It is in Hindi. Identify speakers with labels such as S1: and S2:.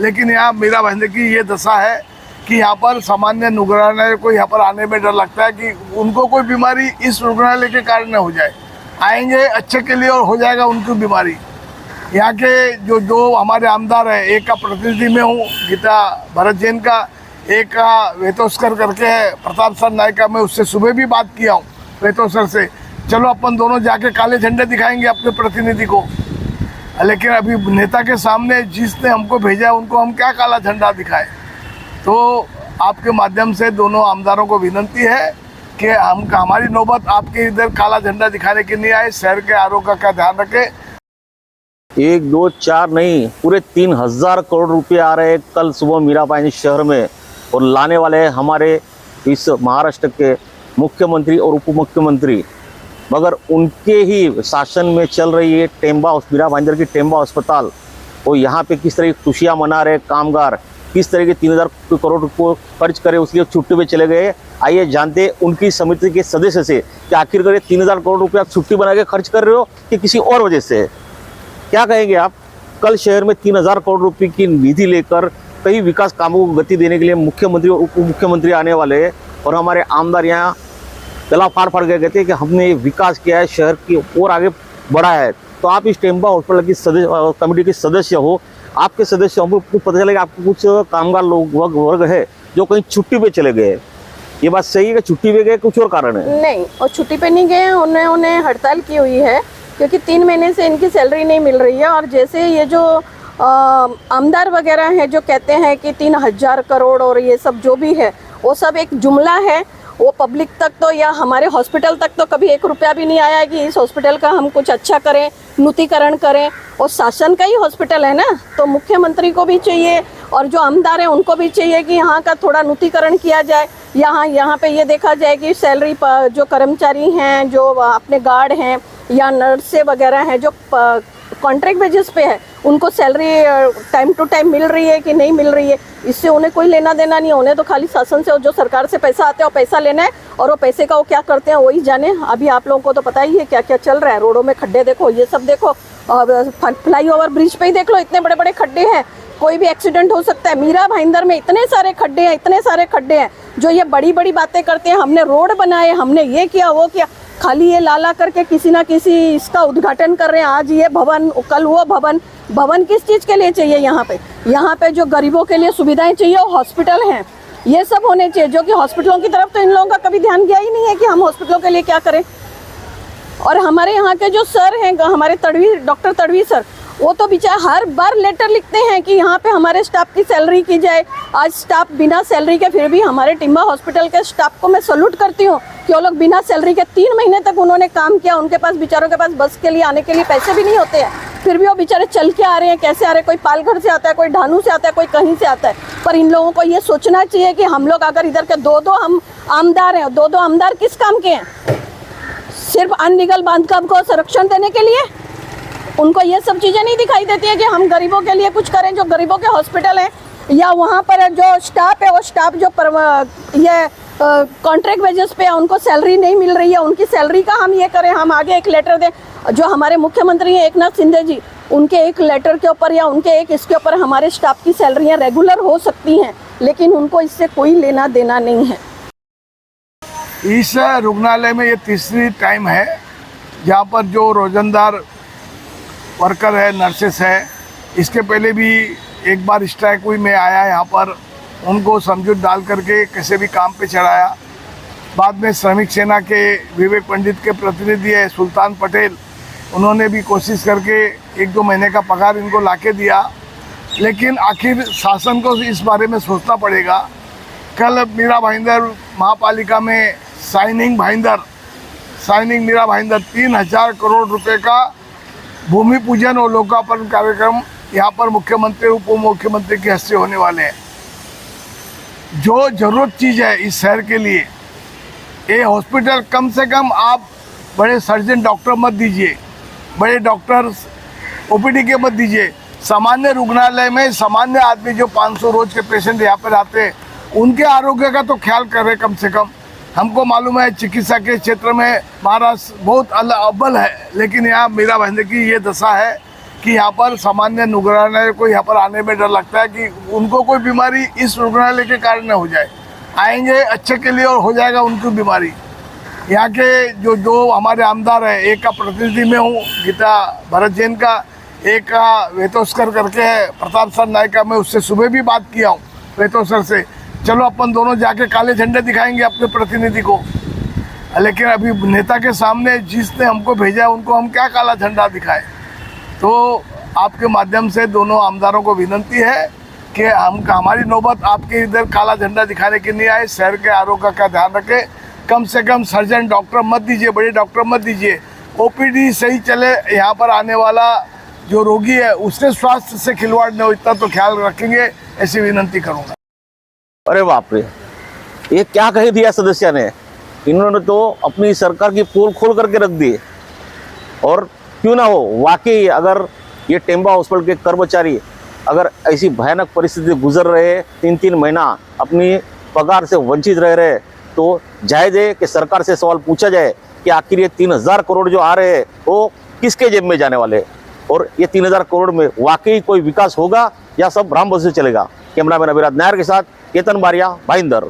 S1: लेकिन यहाँ मीरा भाईंदर की ये दशा है कि यहाँ पर सामान्य रुग्णालय को यहाँ पर आने में डर लगता है कि उनको कोई बीमारी इस रुग्णालय के कारण न हो जाए। आएंगे अच्छे के लिए और हो जाएगा उनकी बीमारी। यहाँ के जो दो हमारे आमदार है, एक का प्रतिनिधि मैं हूँ गीता भरत जैन का, एक का वेतोस्कर करके है प्रताप सर नायक का, मैं उससे सुबह भी बात किया हूँ वेतोस्कर से। चलो अपन दोनों जाके काले झंडे दिखाएंगे अपने प्रतिनिधि को, लेकिन अभी नेता के सामने जिसने हमको भेजा उनको हम क्या काला झंडा दिखाएं। तो आपके माध्यम से दोनों आमदारों को विनंती है कि हमारी नौबत आपके इधर काला झंडा दिखाने की नहीं आए। शहर के आरोग्य का ध्यान रखें।
S2: 1, 2, 4 नहीं, पूरे 3000 करोड़ रुपए आ रहे हैं कल सुबह मीरा भाईंदर शहर में, और लाने वाले हैं हमारे इस महाराष्ट्र के मुख्यमंत्री और उप मुख्यमंत्री। मगर उनके ही शासन में चल रही है मीरा भाईंदर की टेम्बा अस्पताल, और यहाँ पे किस तरह की खुशियाँ मना रहे कामगार, किस तरह के 3000 करोड़ रुपये खर्च करे उसके लिए छुट्टी पे चले गए। आइए जानते उनकी समिति के सदस्य से कि आखिरकार 3000 करोड़ रुपये आप छुट्टी बना के खर्च कर रहे हो कि किसी और वजह से। क्या कहेंगे आप? कल शहर में 3000 करोड़ रुपये की निधि लेकर कई विकास कामों को गति देने के लिए मुख्यमंत्री और उप मुख्यमंत्री आने वाले हैं, और हमारे आमदार यहाँ गला फाड़ फाड़ गए कहते हैं कि हमने विकास किया है, शहर की और आगे बढ़ा है। तो आप इस टेम्बा हॉस्पिटल की कमेटी के सदस्य हो, आपके सदस्य हमको पता चला कि आपको कुछ कामगार लोग वर्ग है जो कहीं छुट्टी पे चले गए। ये बात सही है कि छुट्टी पे गए कुछ और कारण है?
S3: नहीं, और छुट्टी पे नहीं गए, उन्होंने हड़ताल की हुई है क्योंकि 3 महीने से इनकी सैलरी नहीं मिल रही है। और जैसे ये जो आमदार वगैरह हैं जो कहते हैं कि 3000 करोड़ और ये सब जो भी है वो सब एक जुमला है। वो पब्लिक तक तो या हमारे हॉस्पिटल तक तो कभी 1 रुपया भी नहीं आया कि इस हॉस्पिटल का हम कुछ अच्छा करें, नूतीकरण करें। और शासन का ही हॉस्पिटल है ना, तो मुख्यमंत्री को भी चाहिए और जो आमदार हैं उनको भी चाहिए कि यहाँ का थोड़ा नूतीकरण किया जाए। यहाँ पे ये देखा जाए कि सैलरी जो कर्मचारी हैं, जो अपने गार्ड हैं या नर्से वगैरह हैं जो कॉन्ट्रैक्ट बेसिस पे है, उनको सैलरी टाइम टू टाइम मिल रही है कि नहीं मिल रही है, इससे उन्हें कोई लेना देना नहीं है। उन्हें तो खाली शासन से और जो सरकार से पैसा आता है वो पैसा लेना है, और वो पैसे का वो क्या करते हैं वही जाने। अभी आप लोगों को तो पता ही है क्या क्या चल रहा है। रोडों में खड्डे देखो, ये सब देखो, फ्लाईओवर ब्रिज पे ही देख लो, इतने बड़े बड़े खड्डे हैं, कोई भी एक्सीडेंट हो सकता है। मीरा भाईंदर में इतने सारे खड्डे हैं, इतने सारे खड्डे हैं। जो ये बड़ी बड़ी बातें करते हैं, हमने रोड बनाए, हमने ये किया वो किया, खाली ये लाला करके किसी ना किसी इसका उद्घाटन कर रहे हैं। आज ये भवन, कल वो भवन किस चीज़ के लिए चाहिए? यहाँ पे जो गरीबों के लिए सुविधाएं चाहिए वो हॉस्पिटल हैं, ये सब होने चाहिए। जो कि हॉस्पिटलों की तरफ तो इन लोगों का कभी ध्यान गया ही नहीं है कि हम हॉस्पिटलों के लिए क्या करें। और हमारे यहाँ के जो सर हैं, हमारे डॉक्टर तड़वी सर, वो तो बेचारे हर बार लेटर लिखते हैं कि यहाँ पे हमारे स्टाफ की सैलरी की जाए। आज स्टाफ बिना सैलरी के, फिर भी हमारे टिम्बा हॉस्पिटल के स्टाफ को मैं सैल्यूट करती हूँ कि वो लोग बिना सैलरी के 3 महीने तक उन्होंने काम किया। उनके पास बेचारों के पास बस के लिए आने के लिए पैसे भी नहीं होते हैं, फिर भी वो बेचारे चल के आ रहे हैं। कैसे आ रहे हैं? कोई पालघर से आता है, कोई ढानू से आता है, कोई कहीं से आता है। पर इन लोगों को ये सोचना चाहिए कि हम लोग अगर इधर के 2-2 हम आमदार हैं, 2-2 आमदार किस काम के हैं? सिर्फ अनलीगल बांधकाम को संरक्षण देने के लिए? उनको ये सब चीज़ें नहीं दिखाई देती है कि हम गरीबों के लिए कुछ करें। जो गरीबों के हॉस्पिटल हैं या वहाँ पर जो स्टाफ है, वो स्टाफ जो ये कॉन्ट्रैक्ट बेसिस पे है, उनको सैलरी नहीं मिल रही है, उनकी सैलरी का हम ये करें, हम आगे एक लेटर दें। जो हमारे मुख्यमंत्री हैं एकनाथ शिंदे जी, उनके एक लेटर के ऊपर या उनके एक इसके ऊपर हमारे स्टाफ की सैलरियाँ रेगुलर हो सकती हैं, लेकिन उनको इससे कोई लेना देना नहीं है।
S1: इस रुग्णालय में ये तीसरी टाइम है जहाँ पर जो रोजंदार वर्कर है, नर्सेस है, इसके पहले भी एक बार स्ट्राइक हुई, मैं आया यहाँ पर, उनको समझौत डाल करके कैसे भी काम पे चढ़ाया। बाद में श्रमिक सेना के विवेक पंडित के प्रतिनिधि है सुल्तान पटेल, उन्होंने भी कोशिश करके 1-2 महीने का पगार इनको लाके दिया, लेकिन आखिर शासन को इस बारे में सोचना पड़ेगा। कल मीरा भाईंदर महापालिका में साइनिंग मीरा भाईंदर 3000 करोड़ रुपए का भूमि पूजन और लोकार्पण कार्यक्रम यहाँ पर मुख्यमंत्री उप मुख्यमंत्री के हस्ते होने वाले हैं। जो जरूरत चीज़ है इस शहर के लिए, ये हॉस्पिटल कम से कम आप बड़े सर्जन डॉक्टर मत दीजिए, बड़े डॉक्टर ओपीडी के मत दीजिए। सामान्य रुग्णालय में सामान्य आदमी जो 500 रोज के पेशेंट यहाँ पर आते हैं, उनके आरोग्य का तो ख्याल करें कम से कम। हमको मालूम है चिकित्सा के क्षेत्र में महाराष्ट्र बहुत अव्वल है, लेकिन यहाँ मीरा भाईंदर की ये दशा है कि यहाँ पर सामान्य रुग्णालय को यहाँ पर आने में डर लगता है कि उनको कोई बीमारी इस रुग्णालय के कारण न हो जाए। आएंगे अच्छे के लिए और हो जाएगा उनको बीमारी। यहाँ के जो दो हमारे आमदार हैं, एक का प्रतिनिधि मैं हूँ गीता भरत जैन का, एक का वेतोस्कर करके है प्रताप सर नायक का, मैं उससे सुबह भी बात किया हूँ वेतोस्कर से। चलो अपन दोनों जाके काले झंडे दिखाएंगे अपने प्रतिनिधि को, लेकिन अभी नेता के सामने जिसने हमको भेजा है उनको हम क्या काला झंडा दिखाएं। तो आपके माध्यम से दोनों आमदारों को विनती है कि हमारी नौबत आपके इधर काला झंडा दिखाने की नहीं आए। शहर के आरोग्य का ध्यान रखें, कम से कम सर्जन डॉक्टर मत दीजिए, बड़े डॉक्टर मत दीजिए, ओपीडी सही चले। यहाँ पर आने वाला जो रोगी है उसके स्वास्थ्य से खिलवाड़ न हो, इतना तो ख्याल रखेंगे, ऐसी विनती करूँगा।
S2: अरे बाप रे, ये क्या कह दिया सदस्य ने। इन्होंने तो अपनी सरकार की पोल खोल करके रख दी। और क्यों ना हो, वाकई अगर ये टेम्बा हॉस्पिटल के कर्मचारी अगर ऐसी भयानक परिस्थिति गुजर रहे, 3-3 महीना अपनी पगार से वंचित रह रहे, तो जायज़ है कि सरकार से सवाल पूछा जाए कि आखिर ये 3000 करोड़ जो आ रहे हैं वो किसके जेब में जाने वाले, और ये 3000 करोड़ में वाकई कोई विकास होगा या सब राम बस से चलेगा। कैमरामैन अभिराज नायर के साथ केतन बारिया, भाईंदर।